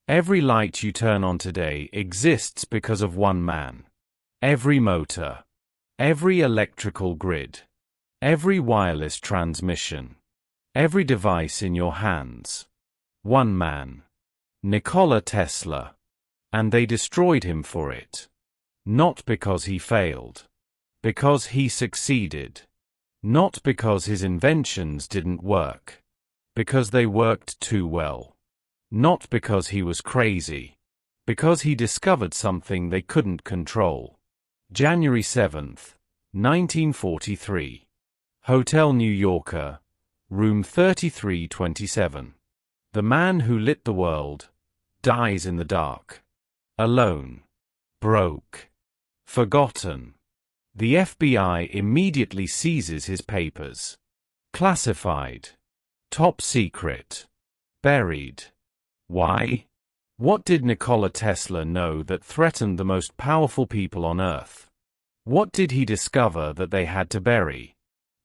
Every light you turn on today exists because of one man. Every motor. Every electrical grid. Every wireless transmission. Every device in your hands. One man. Nikola Tesla. And they destroyed him for it. Not because he failed. Because he succeeded. Not because his inventions didn't work. Because they worked too well. Not because he was crazy. Because he discovered something they couldn't control. January 7th, 1943. Hotel New Yorker, room 3327. The man who lit the world dies in the dark. Alone. Broke. Forgotten. The FBI immediately seizes his papers. Classified. Top secret. Buried. Why? What did Nikola Tesla know that threatened the most powerful people on Earth? What did he discover that they had to bury?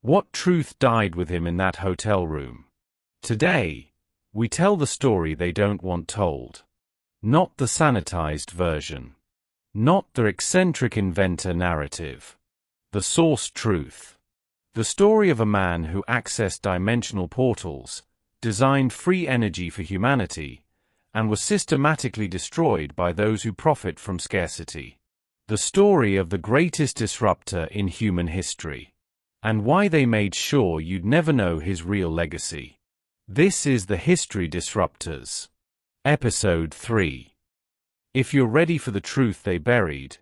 What truth died with him in that hotel room? Today, we tell the story they don't want told. Not the sanitized version. Not the eccentric inventor narrative. The source truth. The story of a man who accessed dimensional portals, designed free energy for humanity, and was systematically destroyed by those who profit from scarcity. The story of the greatest disruptor in human history. And why they made sure you'd never know his real legacy. This is the History Disruptors. Episode 3. If you're ready for the truth they buried,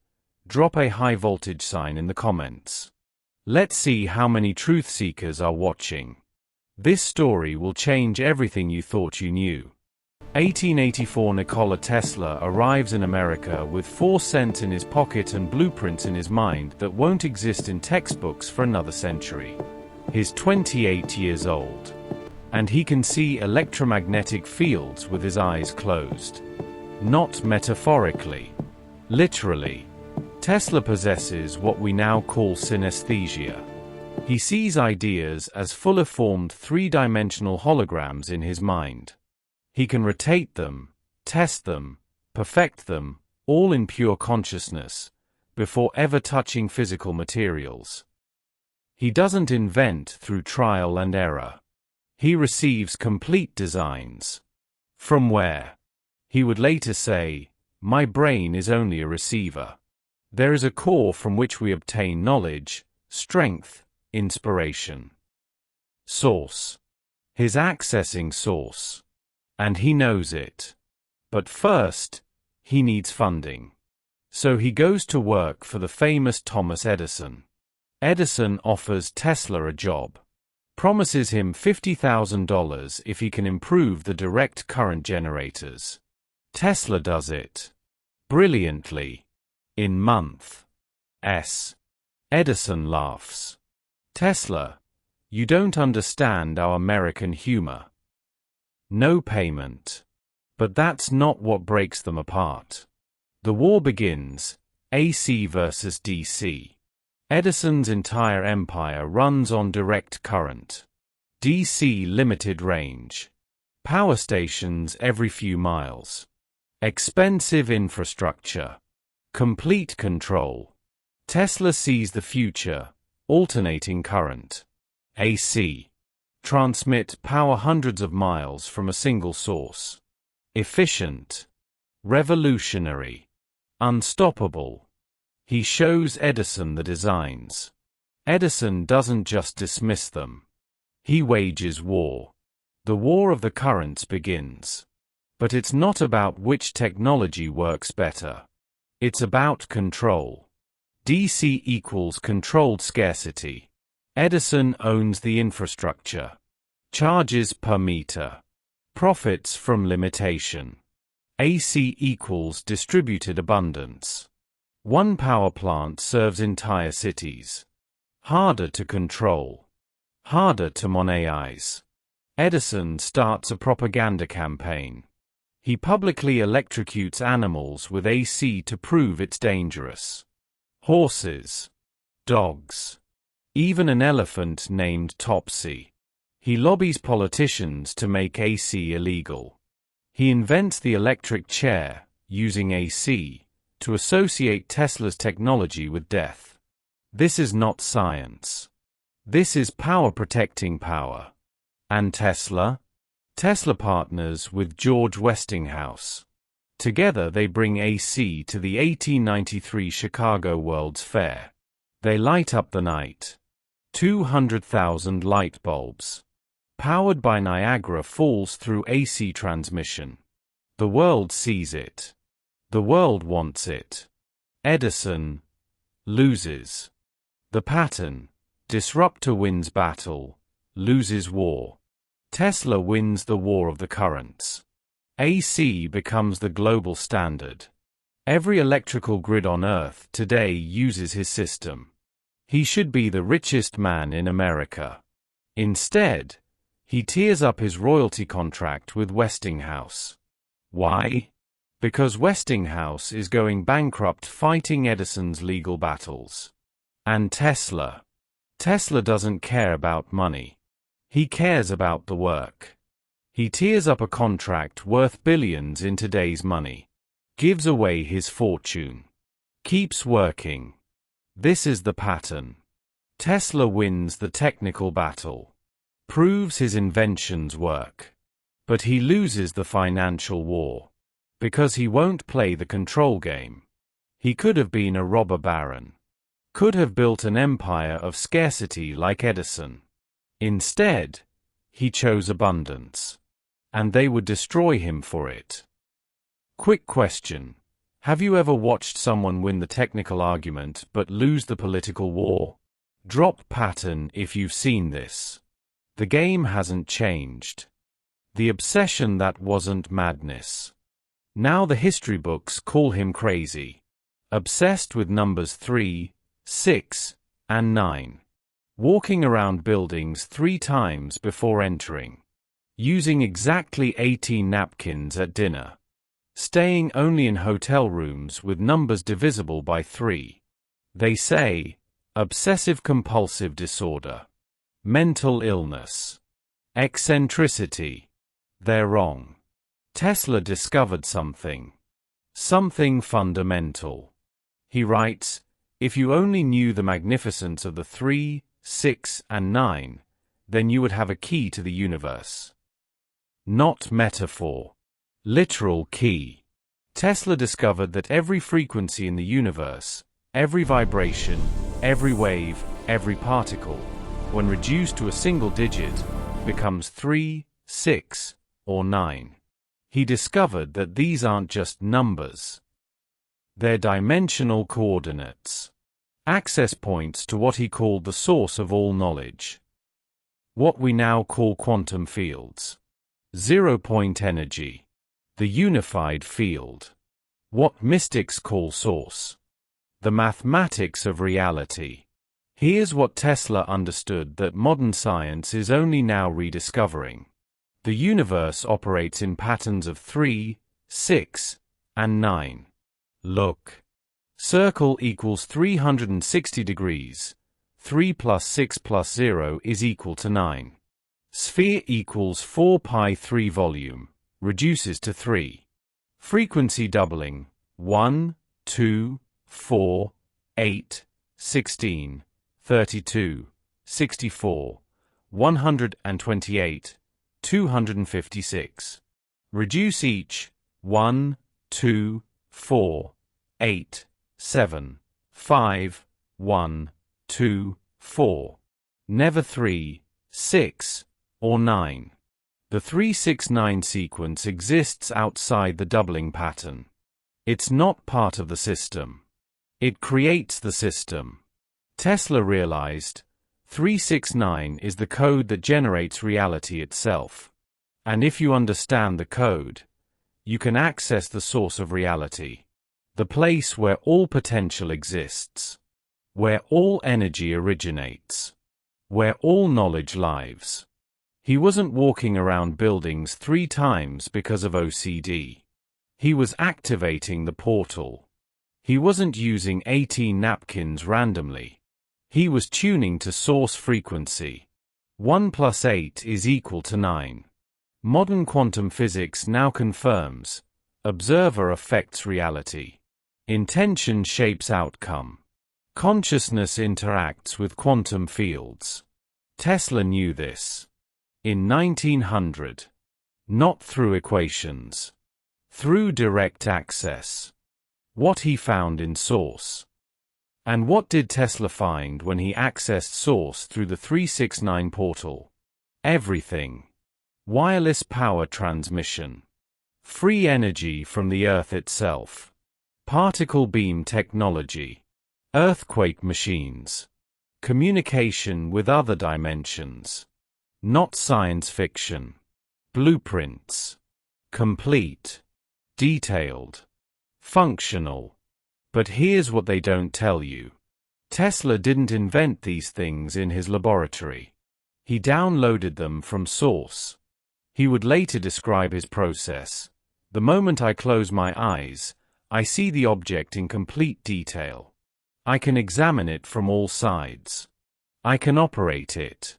drop a high voltage sign in the comments. Let's see how many truth seekers are watching. This story will change everything you thought you knew. 1884 Nikola Tesla arrives in America with 4 cents in his pocket and blueprints in his mind that won't exist in textbooks for another century. He's 28 years old. And he can see electromagnetic fields with his eyes closed. Not metaphorically. Literally. Tesla possesses what we now call synesthesia. He sees ideas as fully formed 3-dimensional holograms in his mind. He can rotate them, test them, perfect them, all in pure consciousness, before ever touching physical materials. He doesn't invent through trial and error. He receives complete designs. From where? He would later say, "My brain is only a receiver." There is a core from which we obtain knowledge, strength, inspiration. Source. His accessing source. And he knows it. But first, he needs funding. So he goes to work for the famous Thomas Edison. Edison offers Tesla a job. Promises him $50,000 if he can improve the direct current generators. Tesla does it. Brilliantly. In month. Edison laughs. Tesla, you don't understand our American humor. No payment. But that's not what breaks them apart. The war begins, AC versus DC. Edison's entire empire runs on direct current. DC limited range. Power stations every few miles. Expensive infrastructure. Complete control. Tesla sees the future, alternating current. AC. Transmit power hundreds of miles from a single source. Efficient. Revolutionary. Unstoppable. He shows Edison the designs. Edison doesn't just dismiss them. He wages war. The war of the currents begins. But it's not about which technology works better. It's about control. DC equals controlled scarcity. Edison owns the infrastructure. Charges per meter. Profits from limitation. AC equals distributed abundance. One power plant serves entire cities. Harder to control. Harder to monetize. Edison starts a propaganda campaign. He publicly electrocutes animals with AC to prove it's dangerous. Horses. Dogs. Even an elephant named Topsy. He lobbies politicians to make AC illegal. He invents the electric chair, using AC, to associate Tesla's technology with death. This is not science. This is power protecting power. And Tesla? Tesla partners with George Westinghouse. Together they bring AC to the 1893 Chicago World's Fair. They light up the night. 200,000 light bulbs. Powered by Niagara Falls through AC transmission. The world sees it. The world wants it. Edison loses. The pattern. Disruptor wins battle, loses war. Tesla wins the war of the currents. AC becomes the global standard. Every electrical grid on Earth today uses his system. He should be the richest man in America. Instead, he tears up his royalty contract with Westinghouse. Why? Because Westinghouse is going bankrupt fighting Edison's legal battles. And Tesla. Tesla doesn't care about money. He cares about the work. He tears up a contract worth billions in today's money. Gives away his fortune. Keeps working. This is the pattern. Tesla wins the technical battle. Proves his inventions work. But he loses the financial war. Because he won't play the control game. He could have been a robber baron. Could have built an empire of scarcity like Edison. Instead, he chose abundance. And they would destroy him for it. Quick question. Have you ever watched someone win the technical argument but lose the political war? Drop pattern if you've seen this. The game hasn't changed. The obsession that wasn't madness. Now the history books call him crazy. Obsessed with numbers 3, 6, and 9. Walking around buildings 3 times before entering. Using exactly 18 napkins at dinner. Staying only in hotel rooms with numbers divisible by 3. They say, obsessive-compulsive disorder. Mental illness. Eccentricity. They're wrong. Tesla discovered something. Something fundamental. He writes, if you only knew the magnificence of the 3, 6, and 9, then you would have a key to the universe. Not metaphor. Literal key. Tesla discovered that every frequency in the universe, every vibration, every wave, every particle, when reduced to a single digit, becomes 3, 6, or 9. He discovered that these aren't just numbers. They're dimensional coordinates. Access points to what he called the source of all knowledge. What we now call quantum fields. Zero-point energy. The unified field. What mystics call source. The mathematics of reality. Here's what Tesla understood that modern science is only now rediscovering. The universe operates in patterns of 3, 6, and 9. Look. Circle equals 360 degrees. 3 plus 6 plus 0 is equal to 9. Sphere equals 4 pi 3 volume, reduces to 3. Frequency doubling, 1, 2, 4, 8, 16, 32, 64, 128, 256. Reduce each, 1, 2, 4, 8, 7, 5, 1, 2, 4. Never 3, 6, or 9. The 369 sequence exists outside the doubling pattern. It's not part of the system. It creates the system. Tesla realized, 369 is the code that generates reality itself. And if you understand the code, you can access the source of reality. The place where all potential exists. Where all energy originates. Where all knowledge lives. He wasn't walking around buildings 3 times because of OCD. He was activating the portal. He wasn't using 18 napkins randomly. He was tuning to source frequency. 1 plus 8 is equal to 9. Modern quantum physics now confirms, observer affects reality. Intention shapes outcome. Consciousness interacts with quantum fields. Tesla knew this. In 1900. Not through equations. Through direct access. What he found in source. And what did Tesla find when he accessed source through the 369 portal? Everything. Wireless power transmission. Free energy from the Earth itself. Particle beam technology. Earthquake machines. Communication with other dimensions. Not science fiction. Blueprints. Complete. Detailed. Functional. But here's what they don't tell you. Tesla didn't invent these things in his laboratory. He downloaded them from source. He would later describe his process. The moment I close my eyes, I see the object in complete detail. I can examine it from all sides. I can operate it.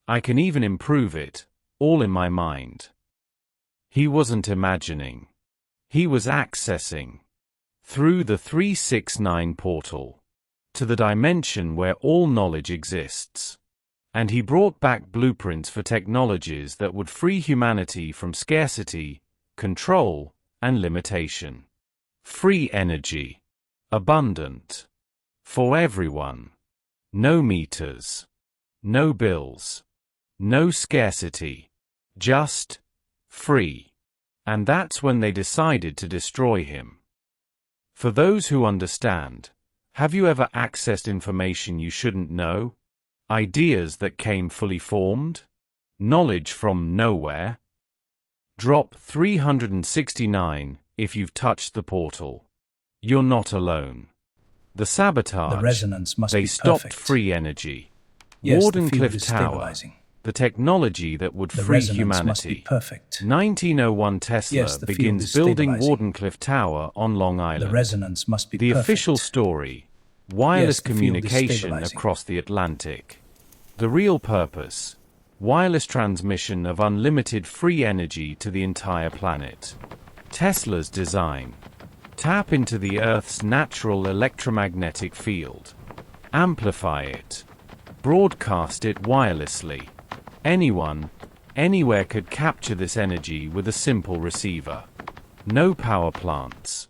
I can even improve it, all in my mind. He wasn't imagining. He was accessing. Through the 369 portal. To the dimension where all knowledge exists. And he brought back blueprints for technologies that would free humanity from scarcity, control, and limitation. Free energy. Abundant. For everyone. No meters. No bills. No scarcity. Just free. And that's when they decided to destroy him. For those who understand, have you ever accessed information you shouldn't know? Ideas that came fully formed? Knowledge from nowhere? Drop 369 if you've touched the portal. You're not alone. The sabotage, The resonance must they be stopped perfect. free energy. Yes, the field Wardenclyffe is Tower, stabilizing. the technology that would The free resonance must be humanity. perfect. 1901 Tesla Yes, the field begins is building stabilizing. Wardenclyffe Tower on Long Island. The resonance must be The perfect. official story, wireless Yes, the field is communication stabilizing. across the Atlantic. The real purpose, wireless transmission of unlimited free energy to the entire planet. Tesla's design, tap into the Earth's natural electromagnetic field. Amplify it. Broadcast it wirelessly. Anyone, anywhere could capture this energy with a simple receiver. No power plants.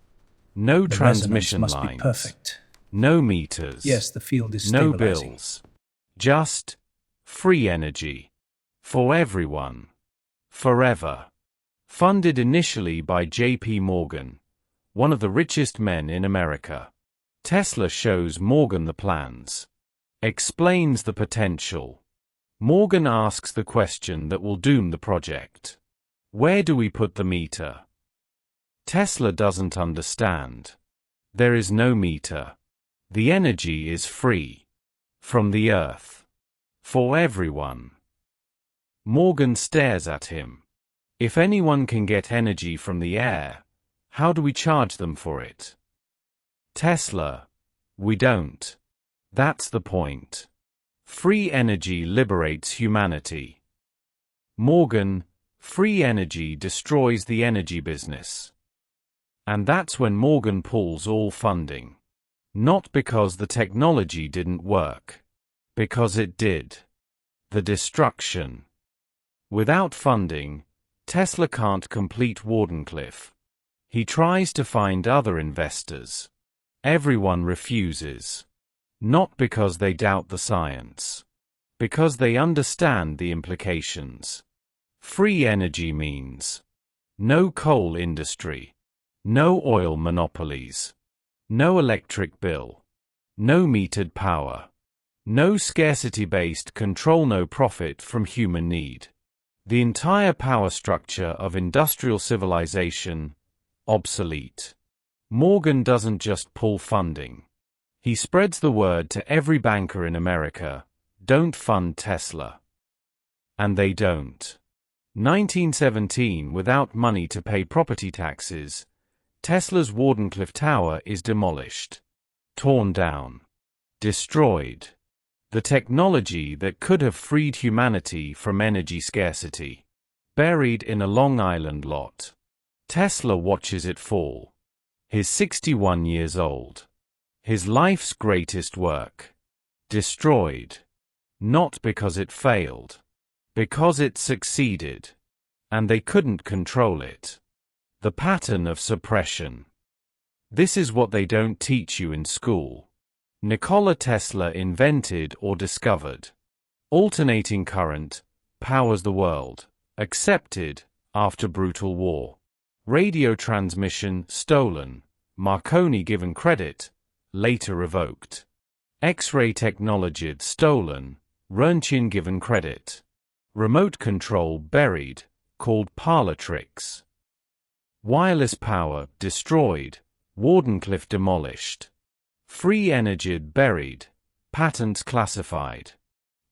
No The transmission resonance must lines. be perfect. No meters. Yes, the field is No stabilizing. bills. Just free energy. For everyone. Forever. Funded initially by J.P. Morgan, one of the richest men in America. Tesla shows Morgan the plans. Explains the potential. Morgan asks the question that will doom the project. Where do we put the meter? Tesla doesn't understand. There is no meter. The energy is free. From the Earth. For everyone. Morgan stares at him. If anyone can get energy from the air, how do we charge them for it? Tesla, we don't. That's the point. Free energy liberates humanity. Morgan, free energy destroys the energy business. And that's when Morgan pulls all funding. Not because the technology didn't work. Because it did. The destruction. Without funding, Tesla can't complete Wardenclyffe. He tries to find other investors. Everyone refuses. Not because they doubt the science. Because they understand the implications. Free energy means no coal industry. No oil monopolies. No electric bill. No metered power. No scarcity-based control, no profit from human need. The entire power structure of industrial civilization, obsolete. Morgan doesn't just pull funding. He spreads the word to every banker in America, don't fund Tesla. And they don't. 1917, without money to pay property taxes, Tesla's Wardenclyffe Tower is demolished. Torn down. Destroyed. The technology that could have freed humanity from energy scarcity. buried in a Long Island lot. Tesla watches it fall. He's 61 years old. His life's greatest work. Destroyed. Not because it failed. Because it succeeded. And they couldn't control it. The pattern of suppression. This is what they don't teach you in school. Nikola Tesla invented or discovered. Alternating current powers the world. Accepted after brutal war. Radio transmission stolen. Marconi given credit. Later revoked. X-ray technology stolen. Roentgen given credit. Remote control buried, called parlor tricks. Wireless power destroyed. Wardenclyffe demolished. Free energy buried. Patents classified.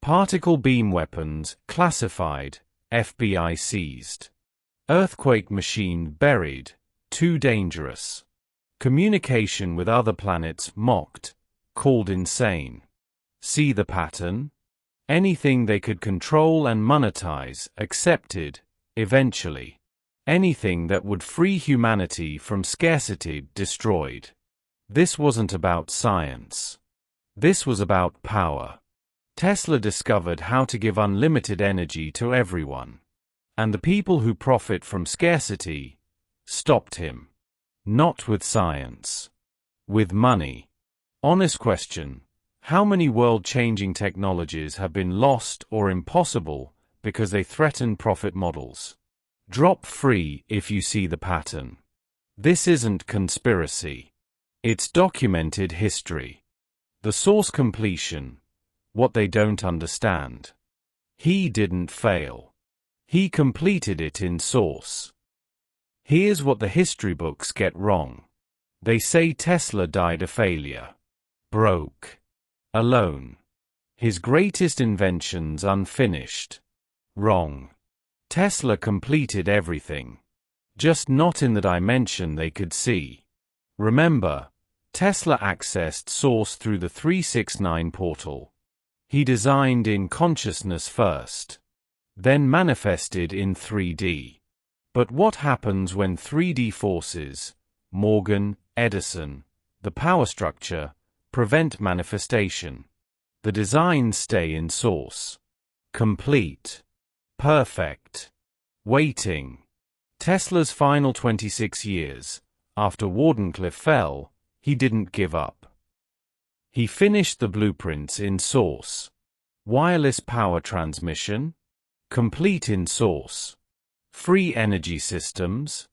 Particle beam weapons classified. FBI seized. Earthquake machine buried. Too dangerous. Communication with other planets mocked. Called insane. See the pattern? Anything they could control and monetize accepted, eventually. Anything that would free humanity from scarcity destroyed. This wasn't about science. This was about power. Tesla discovered how to give unlimited energy to everyone. And the people who profit from scarcity stopped him. Not with science. With money. Honest question. How many world-changing technologies have been lost or impossible because they threaten profit models? Drop free if you see the pattern. This isn't conspiracy. It's documented history. The source completion. What they don't understand. He didn't fail. He completed it in source. Here's what the history books get wrong. They say Tesla died a failure. Broke. Alone. His greatest inventions unfinished. Wrong. Tesla completed everything. Just not in the dimension they could see. Remember, Tesla accessed source through the 369 portal. He designed in consciousness first. Then manifested in 3D. But what happens when 3D forces, Morgan, Edison, the power structure, prevent manifestation? The designs stay in source. Complete. Perfect. Waiting. Tesla's final 26 years, after Wardenclyffe fell, he didn't give up. He finished the blueprints in source. Wireless power transmission? Complete in source. Free energy systems?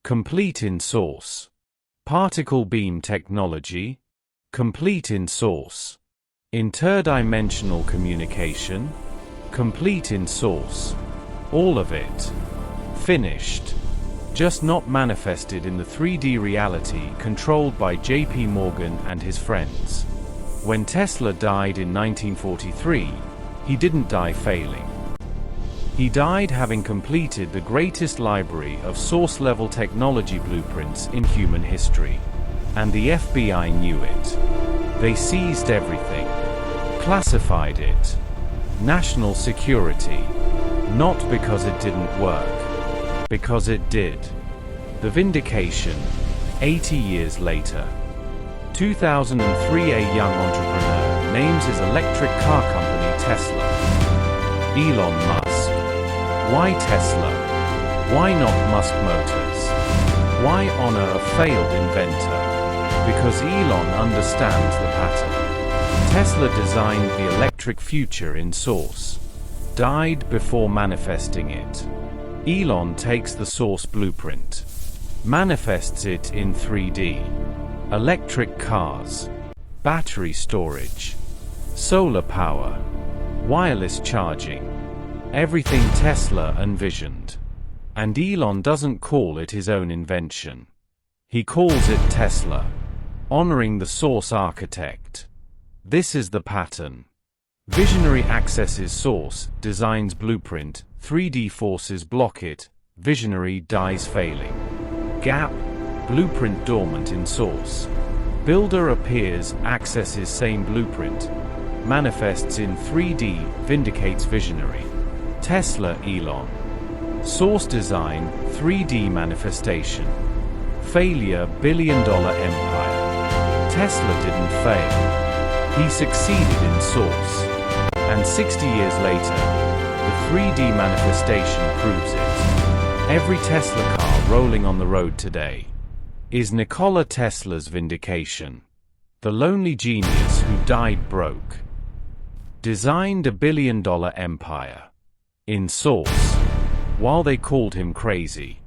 Complete in source. Particle beam technology? Complete in source. Interdimensional communication? Complete in source. All of it. Finished. Just not manifested in the 3D reality controlled by J.P. Morgan and his friends. When Tesla died in 1943, he didn't die failing. He died having completed the greatest library of source-level technology blueprints in human history. And the FBI knew it. They seized everything. Classified it. National security. Not because it didn't work. Because it did. The vindication. 80 years later. 2003, a young entrepreneur names his electric car company Tesla. Elon Musk. Why Tesla? Why not Musk Motors? Why honor a failed inventor? Because Elon understands the pattern. Tesla designed the electric future in source. Died before manifesting it. Elon takes the source blueprint. Manifests it in 3D. Electric cars. Battery storage. Solar power. Wireless charging. Everything Tesla envisioned. And Elon doesn't call it his own invention. He calls it Tesla. Honoring the source architect. This is the pattern. Visionary accesses source, designs blueprint, 3D forces block it, visionary dies failing. Gap, blueprint dormant in source. Builder appears, accesses same blueprint. Manifests in 3D, vindicates visionary. Tesla Elon. Source design, 3D manifestation. Failure, billion-dollar empire. Tesla didn't fail. He succeeded in source. And 60 years later, the 3D manifestation proves it. Every Tesla car rolling on the road today is Nikola Tesla's vindication. The lonely genius who died broke. Designed a billion-dollar empire. In source. While they called him crazy.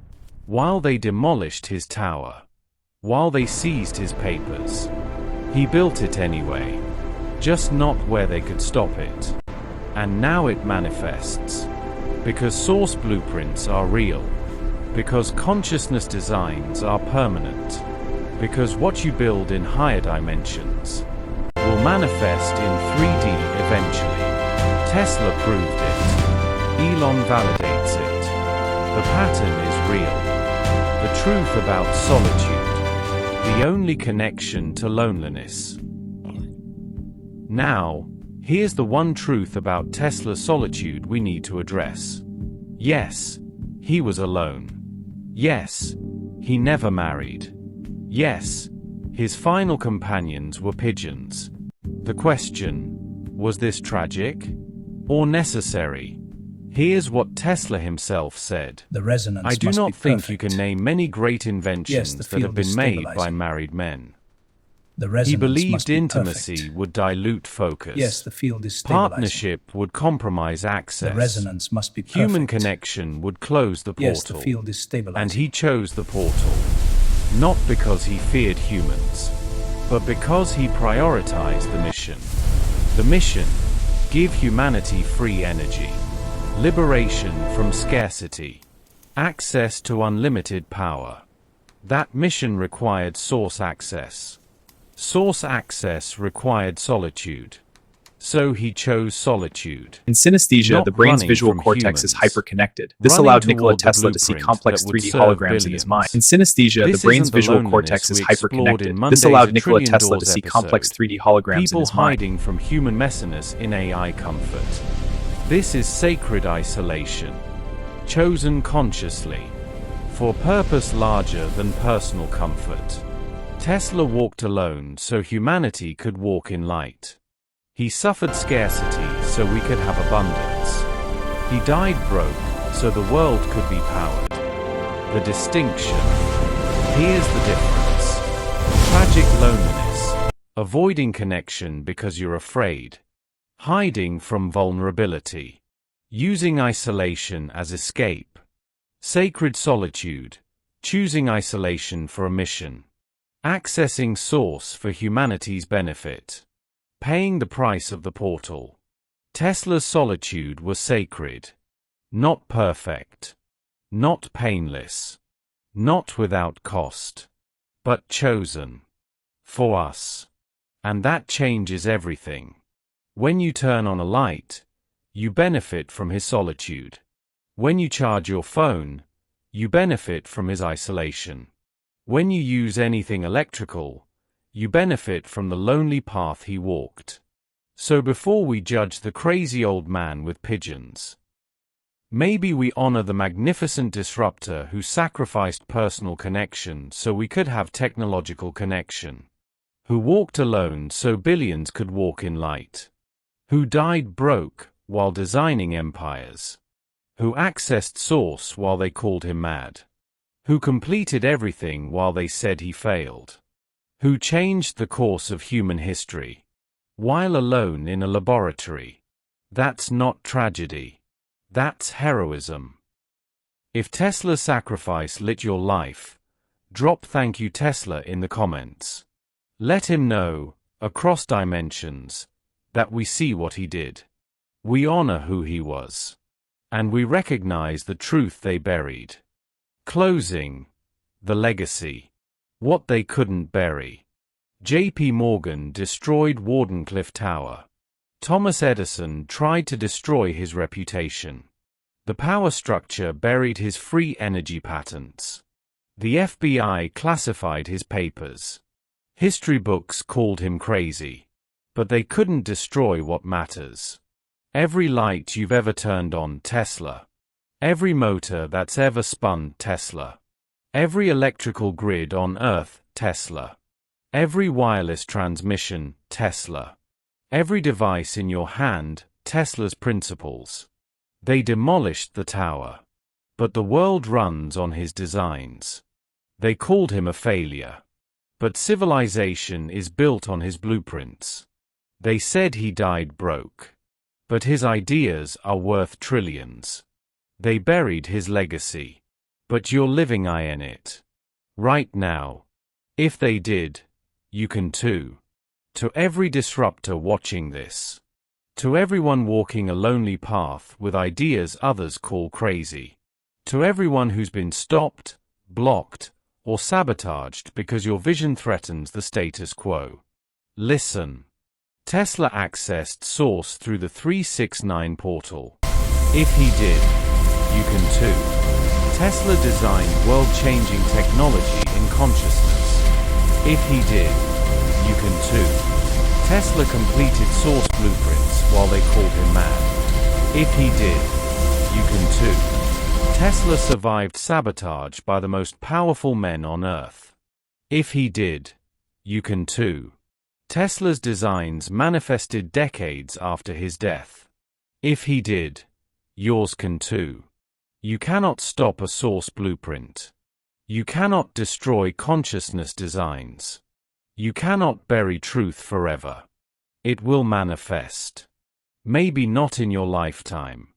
While they demolished his tower. While they seized his papers. He built it anyway. Just not where they could stop it. And now it manifests. Because source blueprints are real. Because consciousness designs are permanent. Because what you build in higher dimensions will manifest in 3D eventually. Tesla proved it. Elon validates it. The pattern is real. The truth about solitude. The only connection to loneliness. Now, here's the one truth about Tesla's solitude we need to address. Yes, he was alone. Yes, he never married. Yes, his final companions were pigeons. The question, was this tragic or necessary? Here's what Tesla himself said. The resonance I do must not be think perfect. you can name many great inventions that have field is been made by stabilizing. married men. The He resonance believed must be intimacy perfect. would dilute focus. Yes, the field is stabilizing. Partnership would compromise access. The resonance must be perfect. Human connection would close the portal. Yes, the field is stabilizing. And he chose the portal. Not because he feared humans, but because he prioritized the mission. The mission: give humanity free energy, liberation from scarcity, access to unlimited power. That mission required source access. Source access required solitude. So he chose solitude. In synesthesia, Not the brain's running visual from cortex is humans. hyperconnected. This Running allowed Nikola toward the Tesla to see blueprint complex that would 3D serve holograms in his mind. In billions. synesthesia, the This brain's isn't the visual loneliness cortex is we explored in hyperconnected. This Monday's allowed A Nikola Trillion Tesla to Doors see complex episode. 3D holograms in People his mind. hiding from human messiness in AI comfort. This is sacred isolation. Chosen consciously. For purpose larger than personal comfort. Tesla walked alone so humanity could walk in light. He suffered scarcity so we could have abundance. He died broke so the world could be powered. The distinction. Here's the difference. Tragic loneliness. Avoiding connection because you're afraid. Hiding from vulnerability. Using isolation as escape. Sacred solitude. Choosing isolation for a mission. Accessing source for humanity's benefit. Paying the price of the portal. Tesla's solitude was sacred. Not perfect. Not painless. Not without cost. But chosen. For us. And that changes everything. When you turn on a light, you benefit from his solitude. When you charge your phone, you benefit from his isolation. When you use anything electrical, you benefit from the lonely path he walked. So before we judge the crazy old man with pigeons, maybe we honor the magnificent disruptor who sacrificed personal connection so we could have technological connection. Who walked alone so billions could walk in light. Who died broke while designing empires. Who accessed source while they called him mad. Who completed everything while they said he failed. Who changed the course of human history. While alone in a laboratory. That's not tragedy. That's heroism. If Tesla's sacrifice lit your life, drop "Thank you Tesla" in the comments. Let him know, across dimensions, that we see what he did. We honor who he was. And we recognize the truth they buried. Closing. The legacy. What they couldn't bury. J.P. Morgan destroyed Wardenclyffe Tower. Thomas Edison tried to destroy his reputation. The power structure buried his free energy patents. The FBI classified his papers. History books called him crazy. But they couldn't destroy what matters. Every light you've ever turned on, Tesla. Every motor that's ever spun, Tesla. Every electrical grid on Earth, Tesla. Every wireless transmission, Tesla. Every device in your hand, Tesla's principles. They demolished the tower. But the world runs on his designs. They called him a failure. But civilization is built on his blueprints. They said he died broke. But his ideas are worth trillions. They buried his legacy. But you're living in it. Right now. If they did, you can too. To every disruptor watching this. To everyone walking a lonely path with ideas others call crazy. To everyone who's been stopped, blocked, or sabotaged because your vision threatens the status quo. Listen. Tesla accessed source through the 369 portal. If he did, you can too. Tesla designed world-changing technology in consciousness. If he did, you can too. Tesla completed source blueprints while they called him mad. If he did, you can too. Tesla survived sabotage by the most powerful men on Earth. If he did, you can too. Tesla's designs manifested decades after his death. If he did, yours can too. You cannot stop a source blueprint. You cannot destroy consciousness designs. You cannot bury truth forever. It will manifest. Maybe not in your lifetime.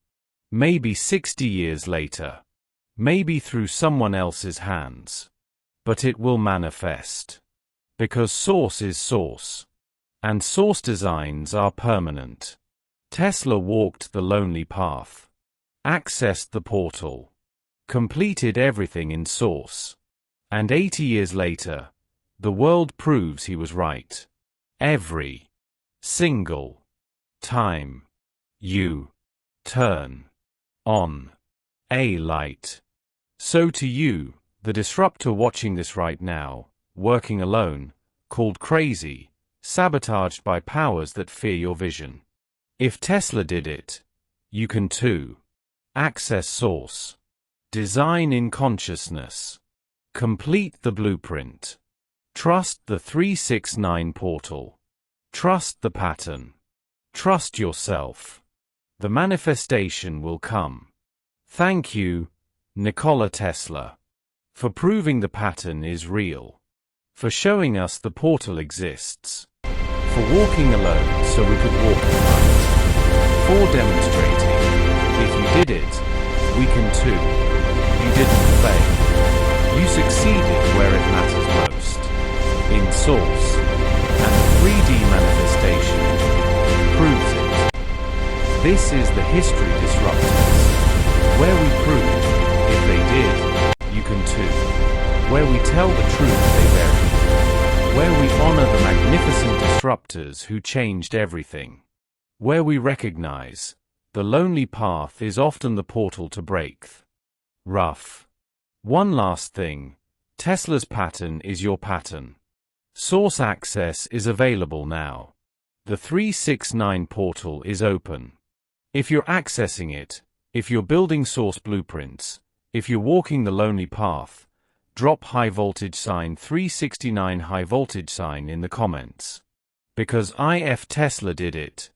Maybe 60 years later. Maybe through someone else's hands. But it will manifest. Because source is source. And source designs are permanent. Tesla walked the lonely path. Accessed the portal. Completed everything in source. And 80 years later, the world proves he was right. Every single time you turn on a light. So to you, the disruptor watching this right now, working alone, called crazy, sabotaged by powers that fear your vision. If Tesla did it, you can too. Access source. Design in consciousness. Complete the blueprint. Trust the 369 portal. Trust the pattern. Trust yourself. The manifestation will come. Thank you, Nikola Tesla, for proving the pattern is real. For showing us the portal exists. For walking alone so we could walk in light. For demonstrating, if you did it, we can too. You didn't fail. You succeeded where it matters most. In source. And the 3D manifestation proves it. This is the History Disruptors. Where we prove, if they did, you can too. Where we tell the truth they bury. Where we honor the magnificent disruptors who changed everything. Where we recognize, the lonely path is often the portal to breakthrough. Rough. One last thing, Tesla's pattern is your pattern. Source access is available now. The 369 portal is open. If you're accessing it, if you're building source blueprints, if you're walking the lonely path, drop high voltage sign 369 high voltage sign in the comments. Because if Tesla did it,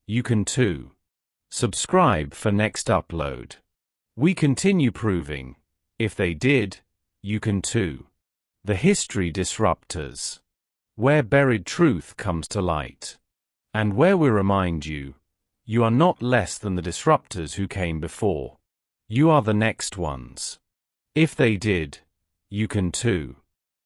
you can too. Subscribe for next upload. We continue proving, if they did, you can too. The History Disruptors. Where buried truth comes to light. And where we remind you, you are not less than the disruptors who came before. You are the next ones. If they did, you can too.